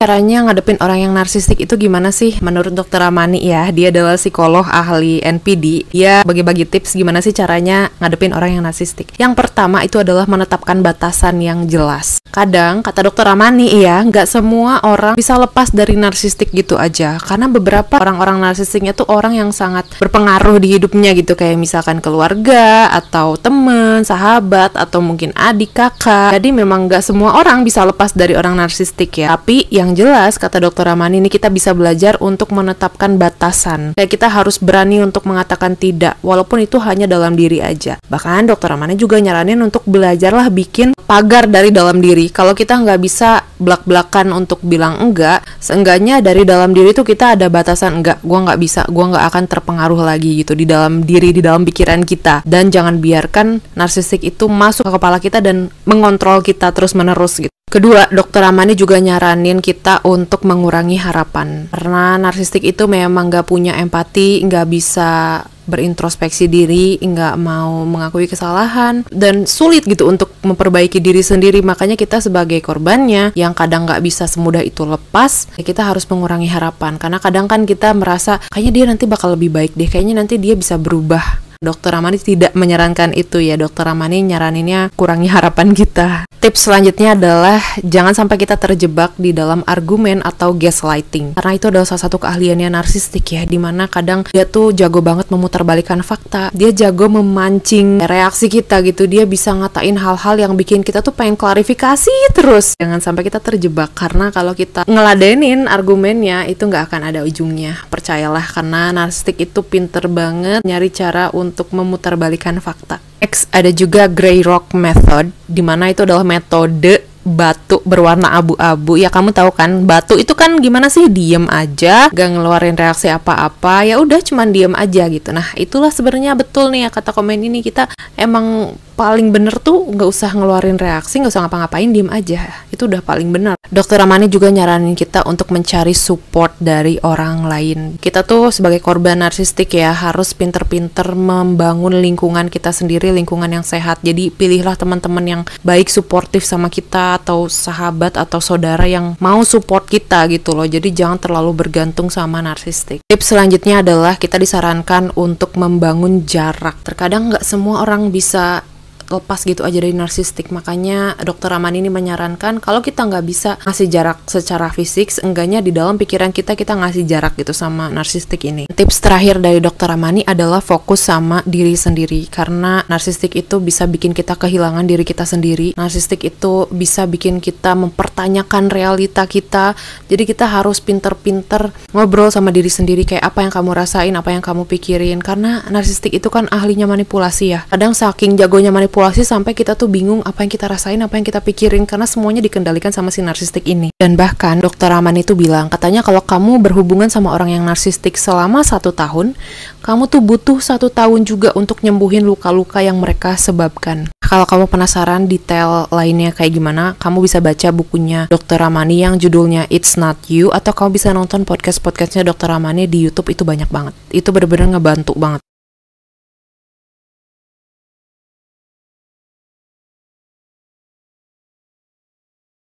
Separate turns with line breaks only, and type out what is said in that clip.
Caranya ngadepin orang yang narsistik itu gimana sih? Menurut Dokter Ramani ya, dia adalah psikolog ahli NPD. Dia bagi-bagi tips gimana sih caranya ngadepin orang yang narsistik. Yang pertama itu adalah menetapkan batasan yang jelas. Kadang, kata Dokter Ramani ya, nggak semua orang bisa lepas dari narsistik gitu aja. Karena beberapa orang-orang narsistiknya tuh orang yang sangat berpengaruh di hidupnya gitu. Kayak misalkan keluarga, atau teman, sahabat, atau mungkin adik, kakak. Jadi memang nggak semua orang bisa lepas dari orang narsistik ya. Tapi yang jelas kata Dokter Ramani ini kita bisa belajar untuk menetapkan batasan. Kayak kita harus berani untuk mengatakan tidak, walaupun itu hanya dalam diri aja. Bahkan Dokter Ramani juga nyaranin untuk belajarlah bikin pagar dari dalam diri. Kalau kita nggak bisa belak-belakan untuk bilang enggak, seenggaknya dari dalam diri itu kita ada batasan, enggak, gua nggak bisa, gua nggak akan terpengaruh lagi gitu di dalam diri, di dalam pikiran kita. Dan jangan biarkan narsistik itu masuk ke kepala kita dan mengontrol kita terus-menerus gitu. Kedua, Dokter Ramani juga nyaranin kita untuk mengurangi harapan. Karena narsistik itu memang gak punya empati, gak bisa berintrospeksi diri, gak mau mengakui kesalahan, dan sulit gitu untuk memperbaiki diri sendiri. Makanya kita sebagai korbannya yang kadang gak bisa semudah itu lepas, ya kita harus mengurangi harapan. Karena kadang kan kita merasa, kayaknya dia nanti bakal lebih baik deh, kayaknya nanti dia bisa berubah. Dokter Ramani tidak menyarankan itu ya. Dokter Ramani nyaraninnya kurangi harapan kita. Tips selanjutnya adalah jangan sampai kita terjebak di dalam argumen atau gaslighting. Karena itu adalah salah satu keahliannya narsistik ya, dimana kadang dia tuh jago banget memutarbalikkan fakta. Dia jago memancing reaksi kita gitu. Dia bisa ngatain hal-hal yang bikin kita tuh pengen klarifikasi terus. Jangan sampai kita terjebak, karena kalau kita ngeladenin argumennya itu nggak akan ada ujungnya. Percayalah, karena narsistik itu pinter banget nyari cara untuk memutarbalikkan fakta. Next, ada juga Grey Rock Method, dimana itu adalah metode batu berwarna abu-abu. Ya kamu tahu kan, batu itu kan gimana sih, diem aja, gak ngeluarin reaksi apa-apa, ya udah cuman diem aja gitu. Nah itulah sebenarnya betul nih ya kata komen ini, kita emang paling bener tuh nggak usah ngeluarin reaksi, nggak usah ngapa-ngapain, diem aja, itu udah paling bener. Dokter Ramani juga nyaranin kita untuk mencari support dari orang lain. Kita tuh sebagai korban narsistik ya harus pinter-pinter membangun lingkungan kita sendiri, lingkungan yang sehat. Jadi pilihlah teman-teman yang baik, suportif sama kita, atau sahabat atau saudara yang mau support kita gitu loh. Jadi jangan terlalu bergantung sama narsistik. Tips selanjutnya adalah kita disarankan untuk membangun jarak. Terkadang nggak semua orang bisa lepas gitu aja dari narsistik. Makanya Dokter Ramani ini menyarankan kalau kita nggak bisa ngasih jarak secara fisik, seenggaknya di dalam pikiran kita ngasih jarak gitu sama narsistik ini. Tips terakhir dari Dokter Ramani adalah fokus sama diri sendiri, karena narsistik itu bisa bikin kita kehilangan diri kita sendiri. Narsistik itu bisa bikin kita mempertanyakan realita kita. Jadi kita harus pinter-pinter ngobrol sama diri sendiri, kayak apa yang kamu rasain, apa yang kamu pikirin. Karena narsistik itu kan ahlinya manipulasi ya. Kadang saking jagonya manipulasi sampai kita tuh bingung apa yang kita rasain, apa yang kita pikirin, karena semuanya dikendalikan sama si narsistik ini. Dan bahkan Dokter Ramani itu bilang, katanya kalau kamu berhubungan sama orang yang narsistik selama 1 tahun, kamu tuh butuh 1 tahun juga untuk nyembuhin luka-luka yang mereka sebabkan. Kalau kamu penasaran detail lainnya kayak gimana, kamu bisa baca bukunya Dokter Ramani yang judulnya It's Not You, atau kamu bisa nonton podcast-podcastnya Dokter Ramani di YouTube, itu banyak banget. Itu bener-bener ngebantu banget.